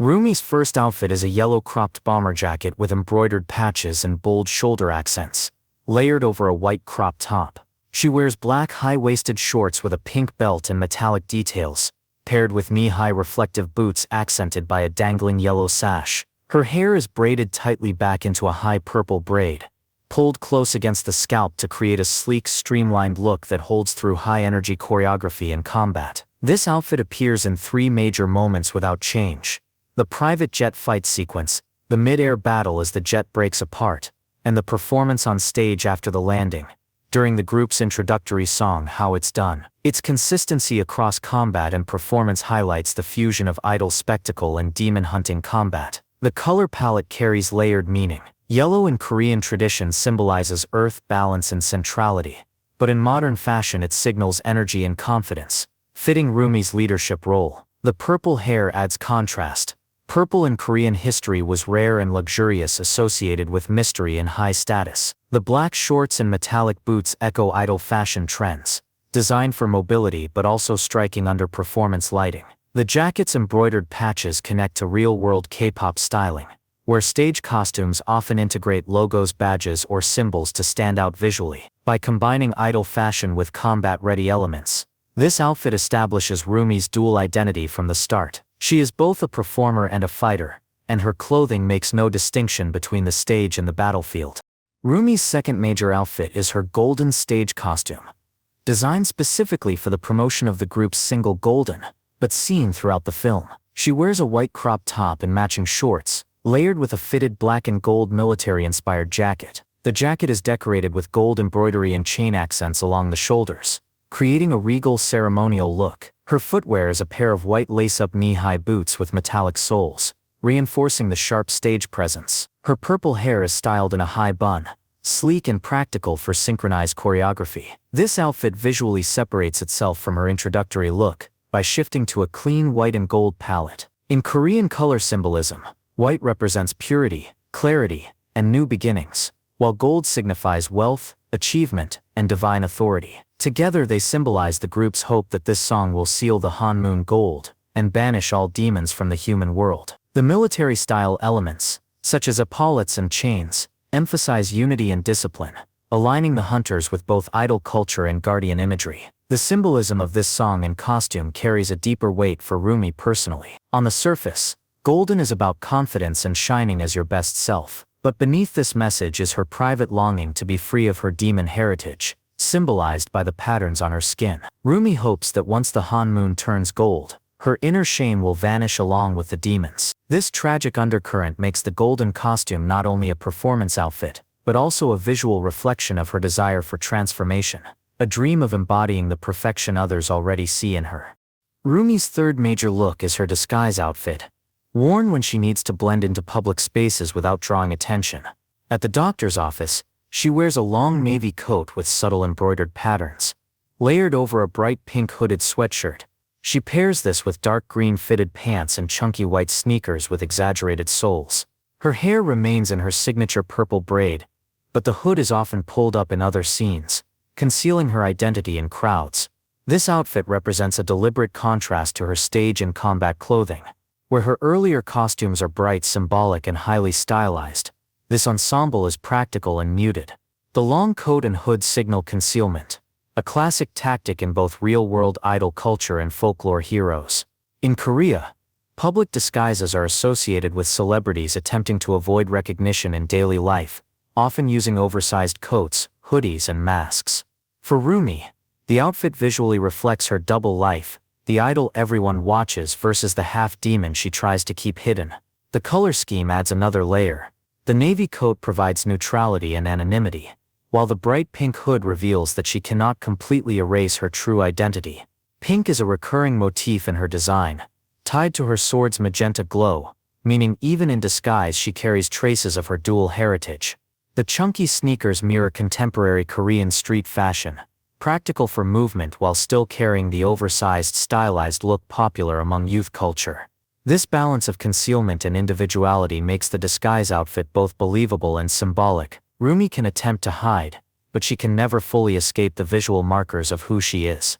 Rumi's first outfit is a yellow cropped bomber jacket with embroidered patches and bold shoulder accents, layered over a white crop top. She wears black high-waisted shorts with a pink belt and metallic details, paired with knee-high reflective boots accented by a dangling yellow sash. Her hair is braided tightly back into a high purple braid, pulled close against the scalp to create a sleek, streamlined look that holds through high-energy choreography and combat. This outfit appears in 3 major moments without change: the private jet fight sequence, the mid-air battle as the jet breaks apart, and the performance on stage after the landing, during the group's introductory song How It's Done. Its consistency across combat and performance highlights the fusion of idol spectacle and demon hunting combat. The color palette carries layered meaning. Yellow in Korean tradition symbolizes earth, balance, and centrality, but in modern fashion it signals energy and confidence, fitting Rumi's leadership role. The purple hair adds contrast. Purple in Korean history was rare and luxurious, associated with mystery and high status. The black shorts and metallic boots echo idol fashion trends, designed for mobility but also striking under performance lighting. The jacket's embroidered patches connect to real-world K-pop styling, where stage costumes often integrate logos, badges, or symbols to stand out visually. By combining idol fashion with combat-ready elements, this outfit establishes Rumi's dual identity from the start. She is both a performer and a fighter, and her clothing makes no distinction between the stage and the battlefield. Rumi's second major outfit is her golden stage costume, designed specifically for the promotion of the group's single Golden, but seen throughout the film. She wears a white crop top and matching shorts, layered with a fitted black and gold military-inspired jacket. The jacket is decorated with gold embroidery and chain accents along the shoulders, creating a regal ceremonial look. Her footwear is a pair of white lace-up knee-high boots with metallic soles, reinforcing the sharp stage presence. Her purple hair is styled in a high bun, sleek and practical for synchronized choreography. This outfit visually separates itself from her introductory look by shifting to a clean white and gold palette. In Korean color symbolism, white represents purity, clarity, and new beginnings, while gold signifies wealth, achievement, and divine authority. Together they symbolize the group's hope that this song will seal the Hanmoon Gold and banish all demons from the human world. The military-style elements, such as epaulets and chains, emphasize unity and discipline, aligning the Hunters with both idol culture and guardian imagery. The symbolism of this song and costume carries a deeper weight for Rumi personally. On the surface, Golden is about confidence and shining as your best self, but beneath this message is her private longing to be free of her demon heritage, symbolized by the patterns on her skin. Rumi hopes that once the Hanmoon turns gold, her inner shame will vanish along with the demons. This tragic undercurrent makes the golden costume not only a performance outfit, but also a visual reflection of her desire for transformation, a dream of embodying the perfection others already see in her. Rumi's third major look is her disguise outfit, worn when she needs to blend into public spaces without drawing attention. At the doctor's office, she wears a long navy coat with subtle embroidered patterns, layered over a bright pink hooded sweatshirt. She pairs this with dark green fitted pants and chunky white sneakers with exaggerated soles. Her hair remains in her signature purple braid, but the hood is often pulled up in other scenes, concealing her identity in crowds. This outfit represents a deliberate contrast to her stage and combat clothing, where her earlier costumes are bright, symbolic, and highly stylized. This ensemble is practical and muted. The long coat and hood signal concealment, a classic tactic in both real-world idol culture and folklore heroes. In Korea, public disguises are associated with celebrities attempting to avoid recognition in daily life, often using oversized coats, hoodies, and masks. For Rumi, the outfit visually reflects her double life, the idol everyone watches versus the half-demon she tries to keep hidden. The color scheme adds another layer. The navy coat provides neutrality and anonymity, while the bright pink hood reveals that she cannot completely erase her true identity. Pink is a recurring motif in her design, tied to her sword's magenta glow, meaning even in disguise she carries traces of her dual heritage. The chunky sneakers mirror contemporary Korean street fashion, practical for movement while still carrying the oversized, stylized look popular among youth culture. This balance of concealment and individuality makes the disguise outfit both believable and symbolic. Rumi can attempt to hide, but she can never fully escape the visual markers of who she is.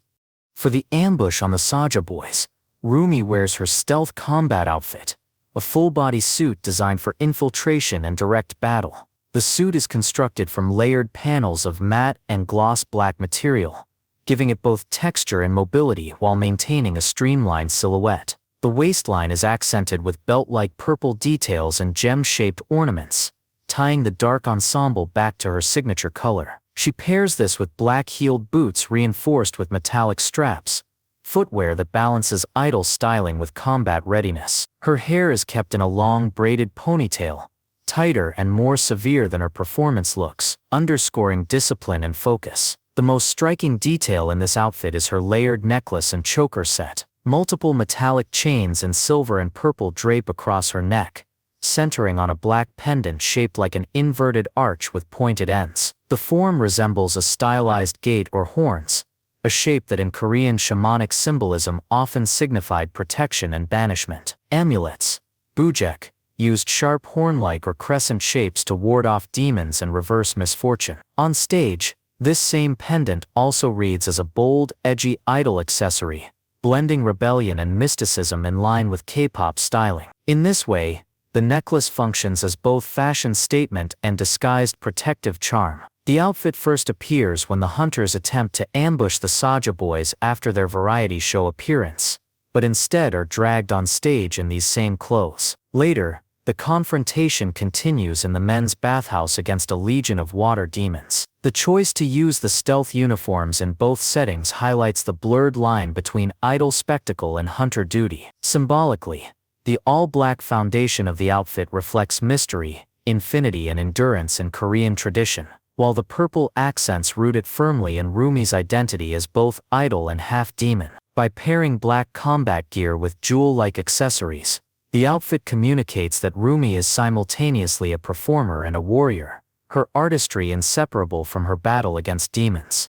For the ambush on the Saja boys, Rumi wears her stealth combat outfit, a full-body suit designed for infiltration and direct battle. The suit is constructed from layered panels of matte and gloss black material, giving it both texture and mobility while maintaining a streamlined silhouette. The waistline is accented with belt-like purple details and gem-shaped ornaments, tying the dark ensemble back to her signature color. She pairs this with black-heeled boots reinforced with metallic straps, footwear that balances idle styling with combat readiness. Her hair is kept in a long braided ponytail, tighter and more severe than her performance looks, underscoring discipline and focus. The most striking detail in this outfit is her layered necklace and choker set. Multiple metallic chains in silver and purple drape across her neck, centering on a black pendant shaped like an inverted arch with pointed ends. The form resembles a stylized gate or horns, a shape that in Korean shamanic symbolism often signified protection and banishment. Amulets, bujek, used sharp horn-like or crescent shapes to ward off demons and reverse misfortune. On stage, this same pendant also reads as a bold, edgy idol accessory, blending rebellion and mysticism in line with K-pop styling. In this way, the necklace functions as both fashion statement and disguised protective charm. The outfit first appears when the Hunters attempt to ambush the Saja boys after their variety show appearance, but instead are dragged on stage in these same clothes. Later, the confrontation continues in the men's bathhouse against a legion of water demons. The choice to use the stealth uniforms in both settings highlights the blurred line between idol spectacle and hunter duty. Symbolically, the all-black foundation of the outfit reflects mystery, infinity and endurance in Korean tradition, while the purple accents root it firmly in Rumi's identity as both idol and half-demon. By pairing black combat gear with jewel-like accessories, the outfit communicates that Rumi is simultaneously a performer and a warrior, her artistry inseparable from her battle against demons.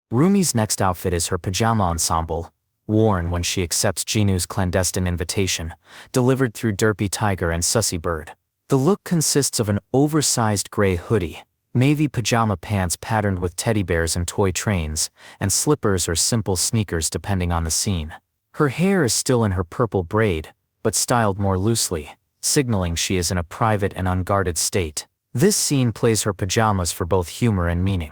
Rumi's next outfit is her pajama ensemble, worn when she accepts Jinu's clandestine invitation, delivered through Derpy Tiger and Sussy Bird. The look consists of an oversized gray hoodie, navy pajama pants patterned with teddy bears and toy trains, and slippers or simple sneakers depending on the scene. Her hair is still in her purple braid, but styled more loosely, signaling she is in a private and unguarded state. This scene plays her pajamas for both humor and meaning.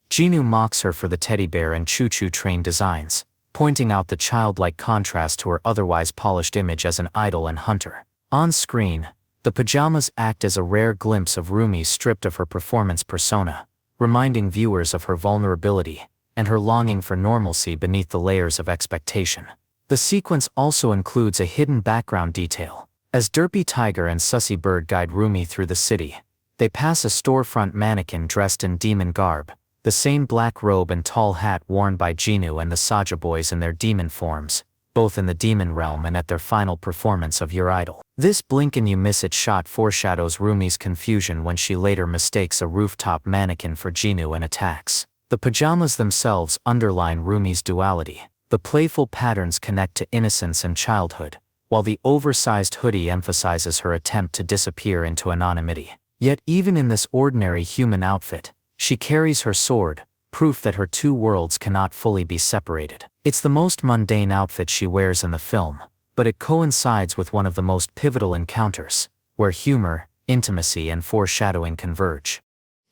Jinu mocks her for the teddy bear and choo-choo train designs, pointing out the childlike contrast to her otherwise polished image as an idol and hunter. On screen, the pajamas act as a rare glimpse of Rumi stripped of her performance persona, reminding viewers of her vulnerability and her longing for normalcy beneath the layers of expectation. The sequence also includes a hidden background detail. As Derpy Tiger and Sussy Bird guide Rumi through the city, they pass a storefront mannequin dressed in demon garb, the same black robe and tall hat worn by Jinu and the Saja boys in their demon forms, both in the demon realm and at their final performance of Your Idol. This blink and you miss it shot foreshadows Rumi's confusion when she later mistakes a rooftop mannequin for Jinu and attacks. The pajamas themselves underline Rumi's duality. The playful patterns connect to innocence and childhood, while the oversized hoodie emphasizes her attempt to disappear into anonymity. Yet even in this ordinary human outfit, she carries her sword, proof that her two worlds cannot fully be separated. It's the most mundane outfit she wears in the film, but it coincides with one of the most pivotal encounters, where humor, intimacy and foreshadowing converge.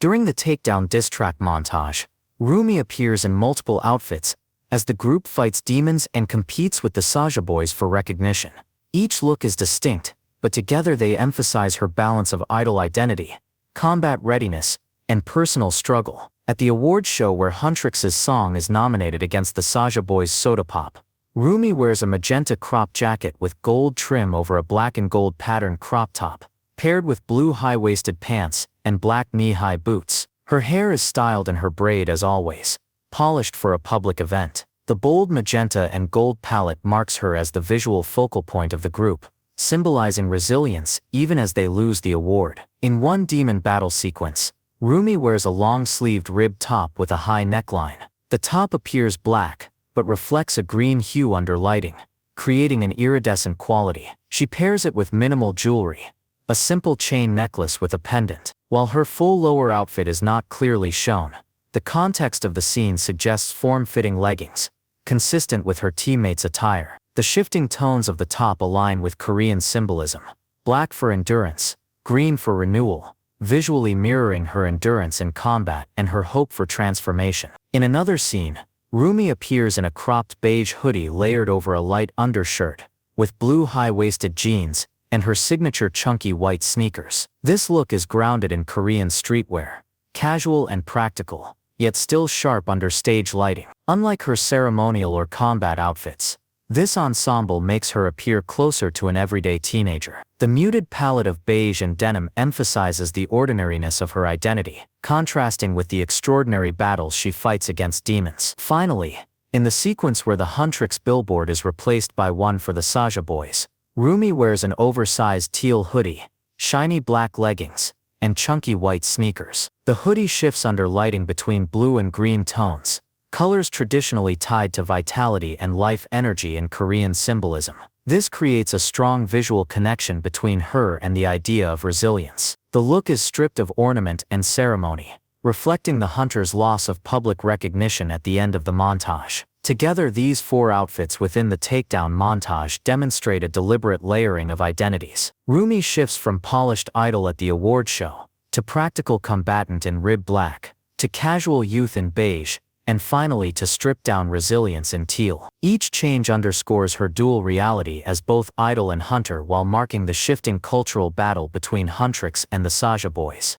During the takedown diss track montage, Rumi appears in multiple outfits as the group fights demons and competes with the Saja boys for recognition. Each look is distinct, but together they emphasize her balance of idol identity, combat readiness, and personal struggle. At the awards show where Huntrix's song is nominated against the Saja boys' Soda Pop, Rumi wears a magenta crop jacket with gold trim over a black and gold patterned crop top, paired with blue high-waisted pants and black knee-high boots. Her hair is styled in her braid as always, polished for a public event. The bold magenta and gold palette marks her as the visual focal point of the group, symbolizing resilience even as they lose the award. In one demon battle sequence, Rumi wears a long-sleeved ribbed top with a high neckline. The top appears black, but reflects a green hue under lighting, creating an iridescent quality. She pairs it with minimal jewelry, a simple chain necklace with a pendant. While her full lower outfit is not clearly shown, the context of the scene suggests form-fitting leggings, consistent with her teammates' attire. The shifting tones of the top align with Korean symbolism, black for endurance, green for renewal, visually mirroring her endurance in combat and her hope for transformation. In another scene, Rumi appears in a cropped beige hoodie layered over a light undershirt, with blue high-waisted jeans, and her signature chunky white sneakers. This look is grounded in Korean streetwear, casual and practical, yet still sharp under stage lighting. Unlike her ceremonial or combat outfits, this ensemble makes her appear closer to an everyday teenager. The muted palette of beige and denim emphasizes the ordinariness of her identity, contrasting with the extraordinary battles she fights against demons. Finally, in the sequence where the Huntr's billboard is replaced by one for the Saja boys, Rumi wears an oversized teal hoodie, shiny black leggings, and chunky white sneakers. The hoodie shifts under lighting between blue and green tones, colors traditionally tied to vitality and life energy in Korean symbolism. This creates a strong visual connection between her and the idea of resilience. The look is stripped of ornament and ceremony, reflecting the Huntr's loss of public recognition at the end of the montage. Together, these four outfits within the takedown montage demonstrate a deliberate layering of identities. Rumi shifts from polished idol at the award show, to practical combatant in rib black, to casual youth in beige, and finally to stripped-down resilience in teal. Each change underscores her dual reality as both idol and Huntr while marking the shifting cultural battle between Huntrix and the Saja boys.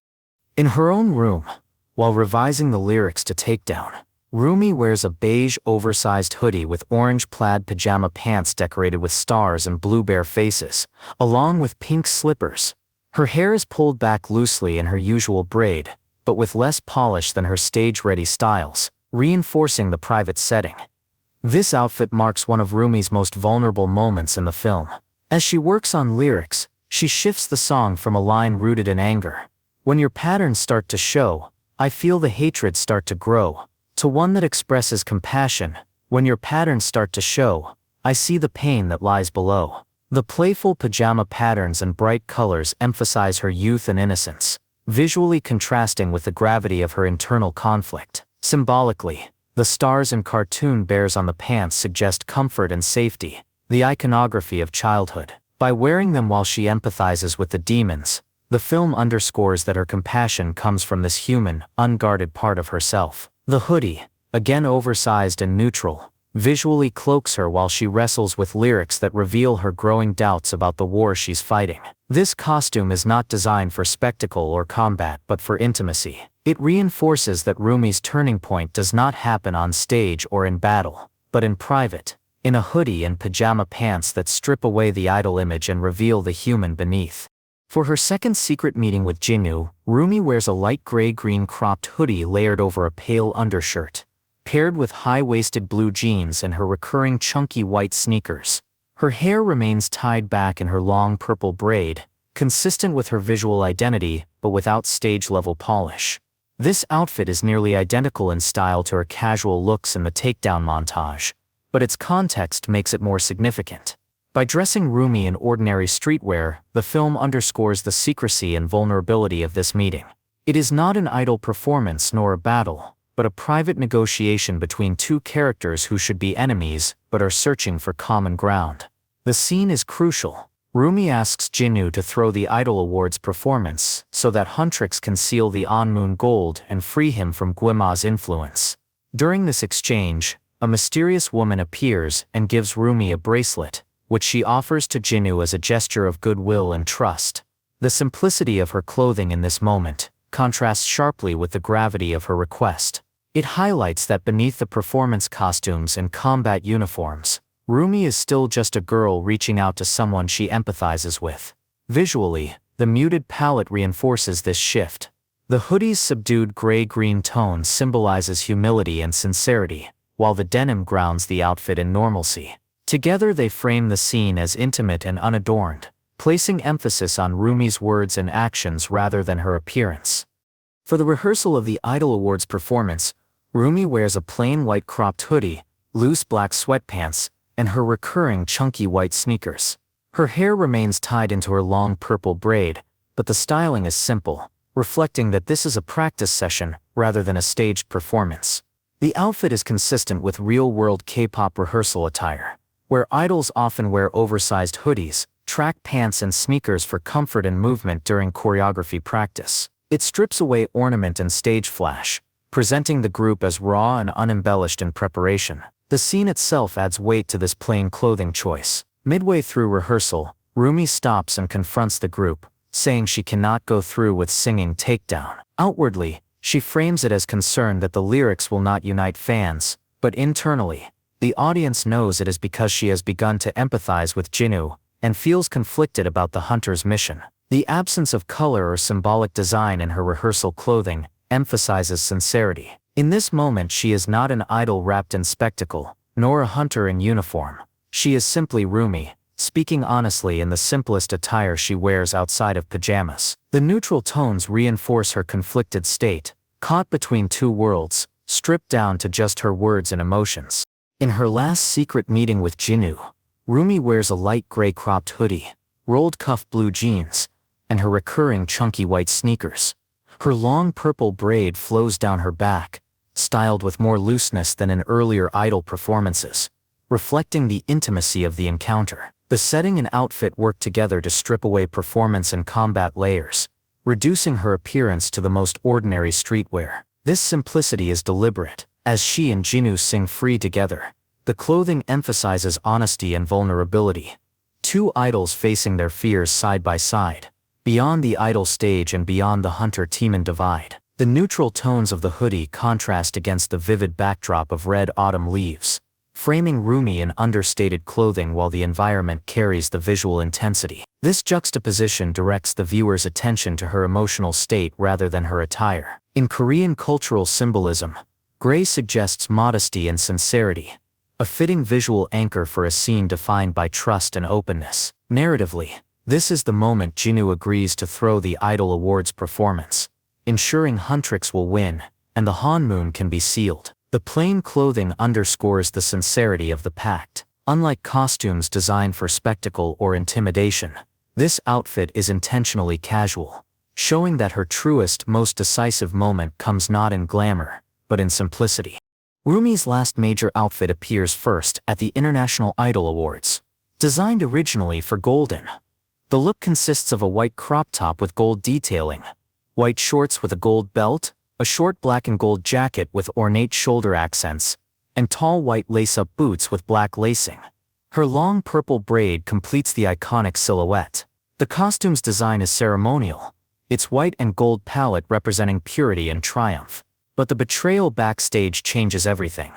In her own room, while revising the lyrics to Takedown, Rumi wears a beige oversized hoodie with orange plaid pajama pants decorated with stars and blue bear faces, along with pink slippers. Her hair is pulled back loosely in her usual braid, but with less polish than her stage-ready styles, reinforcing the private setting. This outfit marks one of Rumi's most vulnerable moments in the film. As she works on lyrics, she shifts the song from a line rooted in anger, "When your patterns start to show, I feel the hatred start to grow," to one that expresses compassion, "When your patterns start to show, I see the pain that lies below." The playful pajama patterns and bright colors emphasize her youth and innocence, visually contrasting with the gravity of her internal conflict. Symbolically, the stars and cartoon bears on the pants suggest comfort and safety, the iconography of childhood. By wearing them while she empathizes with the demons, the film underscores that her compassion comes from this human, unguarded part of herself. The hoodie, again oversized and neutral, visually cloaks her while she wrestles with lyrics that reveal her growing doubts about the war she's fighting. This costume is not designed for spectacle or combat but for intimacy. It reinforces that Rumi's turning point does not happen on stage or in battle, but in private, in a hoodie and pajama pants that strip away the idol image and reveal the human beneath. For her second secret meeting with Jinu, Rumi wears a light gray-green cropped hoodie layered over a pale undershirt, paired with high-waisted blue jeans and her recurring chunky white sneakers. Her hair remains tied back in her long purple braid, consistent with her visual identity but without stage-level polish. This outfit is nearly identical in style to her casual looks in the Takedown montage, but its context makes it more significant. By dressing Rumi in ordinary streetwear, the film underscores the secrecy and vulnerability of this meeting. It is not an idol performance nor a battle, but a private negotiation between two characters who should be enemies but are searching for common ground. The scene is crucial. Rumi asks Jinu to throw the Idol Awards performance so that Huntrix can seal the On-Moon Gold and free him from Guima's influence. During this exchange, a mysterious woman appears and gives Rumi a bracelet, which she offers to Jinu as a gesture of goodwill and trust. The simplicity of her clothing in this moment contrasts sharply with the gravity of her request. It highlights that beneath the performance costumes and combat uniforms, Rumi is still just a girl reaching out to someone she empathizes with. Visually, the muted palette reinforces this shift. The hoodie's subdued gray-green tone symbolizes humility and sincerity, while the denim grounds the outfit in normalcy. Together they frame the scene as intimate and unadorned, placing emphasis on Rumi's words and actions rather than her appearance. For the rehearsal of the Idol Awards performance, Rumi wears a plain white cropped hoodie, loose black sweatpants, and her recurring chunky white sneakers. Her hair remains tied into her long purple braid, but the styling is simple, reflecting that this is a practice session rather than a staged performance. The outfit is consistent with real-world K-pop rehearsal attire, where idols often wear oversized hoodies, track pants and sneakers for comfort and movement during choreography practice. It strips away ornament and stage flash, presenting the group as raw and unembellished in preparation. The scene itself adds weight to this plain clothing choice. Midway through rehearsal, Rumi stops and confronts the group, saying she cannot go through with singing Takedown. Outwardly, she frames it as concern that the lyrics will not unite fans, but internally, the audience knows it is because she has begun to empathize with Jinu and feels conflicted about the Huntr's mission. The absence of color or symbolic design in her rehearsal clothing emphasizes sincerity. In this moment, she is not an idol wrapped in spectacle, nor a Huntr in uniform. She is simply Rumi, speaking honestly in the simplest attire she wears outside of pajamas. The neutral tones reinforce her conflicted state, caught between two worlds, stripped down to just her words and emotions. In her last secret meeting with Jinu, Rumi wears a light gray cropped hoodie, rolled cuff blue jeans, and her recurring chunky white sneakers. Her long purple braid flows down her back, styled with more looseness than in earlier idol performances, reflecting the intimacy of the encounter. The setting and outfit work together to strip away performance and combat layers, reducing her appearance to the most ordinary streetwear. This simplicity is deliberate. As she and Jinu sing free together, the clothing emphasizes honesty and vulnerability. Two idols facing their fears side by side, beyond the idol stage and beyond the Huntr Teeman divide. The neutral tones of the hoodie contrast against the vivid backdrop of red autumn leaves, framing Rumi in understated clothing while the environment carries the visual intensity. This juxtaposition directs the viewer's attention to her emotional state rather than her attire. In Korean cultural symbolism, gray suggests modesty and sincerity, a fitting visual anchor for a scene defined by trust and openness. Narratively, this is the moment Jinu agrees to throw the Idol Awards performance, ensuring Huntrix will win, and the honeymoon can be sealed. The plain clothing underscores the sincerity of the pact. Unlike costumes designed for spectacle or intimidation, this outfit is intentionally casual, showing that her truest, most decisive moment comes not in glamour, but in simplicity. Rumi's last major outfit appears first at the International Idol Awards. Designed originally for Golden, the look consists of a white crop top with gold detailing, white shorts with a gold belt, a short black and gold jacket with ornate shoulder accents, and tall white lace-up boots with black lacing. Her long purple braid completes the iconic silhouette. The costume's design is ceremonial, its white and gold palette representing purity and triumph. But the betrayal backstage changes everything.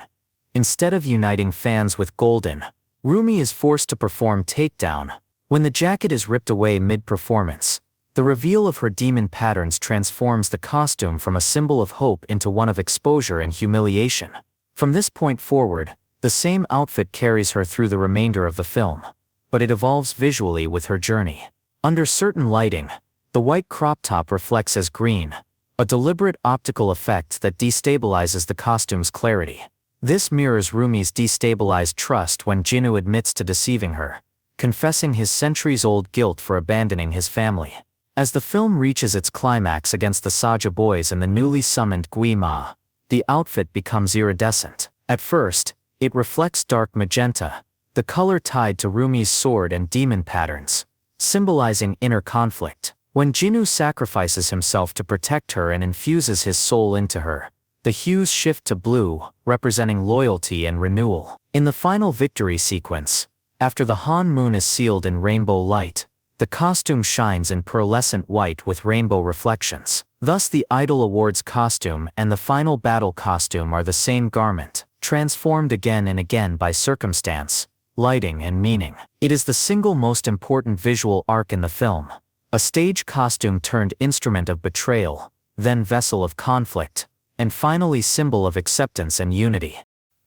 Instead of uniting fans with Golden, Rumi is forced to perform Takedown. When the jacket is ripped away mid-performance, the reveal of her demon patterns transforms the costume from a symbol of hope into one of exposure and humiliation. From this point forward, the same outfit carries her through the remainder of the film, but it evolves visually with her journey. Under certain lighting, the white crop top reflects as green, a deliberate optical effect that destabilizes the costume's clarity. This mirrors Rumi's destabilized trust when Jinu admits to deceiving her, confessing his centuries-old guilt for abandoning his family. As the film reaches its climax against the Saja boys and the newly summoned Guima, the outfit becomes iridescent. At first, it reflects dark magenta, the color tied to Rumi's sword and demon patterns, symbolizing inner conflict. When Jinu sacrifices himself to protect her and infuses his soul into her, the hues shift to blue, representing loyalty and renewal. In the final victory sequence, after the Han moon is sealed in rainbow light, the costume shines in pearlescent white with rainbow reflections. Thus the Idol Awards costume and the final battle costume are the same garment, transformed again and again by circumstance, lighting and meaning. It is the single most important visual arc in the film. A stage costume turned instrument of betrayal, then vessel of conflict, and finally symbol of acceptance and unity.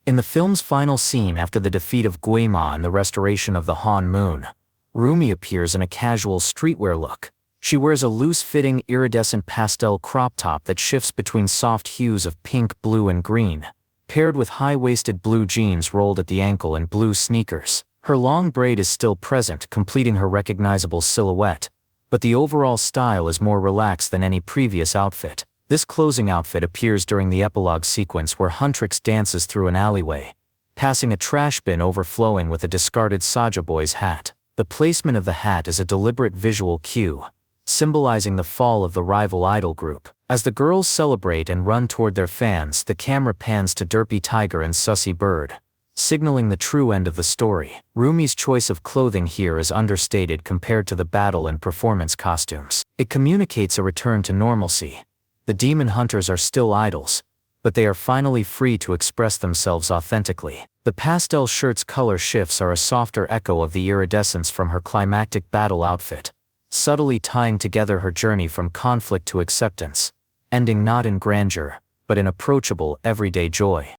In the film's final scene after the defeat of Guima and the restoration of the Han moon, Rumi appears in a casual streetwear look. She wears a loose-fitting iridescent pastel crop top that shifts between soft hues of pink, blue, and green, paired with high-waisted blue jeans rolled at the ankle and blue sneakers. Her long braid is still present, completing her recognizable silhouette, but the overall style is more relaxed than any previous outfit. This closing outfit appears during the epilogue sequence where Huntrix dances through an alleyway, passing a trash bin overflowing with a discarded Saja boy's hat. The placement of the hat is a deliberate visual cue, symbolizing the fall of the rival idol group. As the girls celebrate and run toward their fans, the camera pans to Derpy Tiger and Sussy Bird, signaling the true end of the story. Rumi's choice of clothing here is understated compared to the battle and performance costumes. It communicates a return to normalcy. The demon hunters are still idols, but they are finally free to express themselves authentically. The pastel shirt's color shifts are a softer echo of the iridescence from her climactic battle outfit, subtly tying together her journey from conflict to acceptance, ending not in grandeur, but in approachable, everyday joy.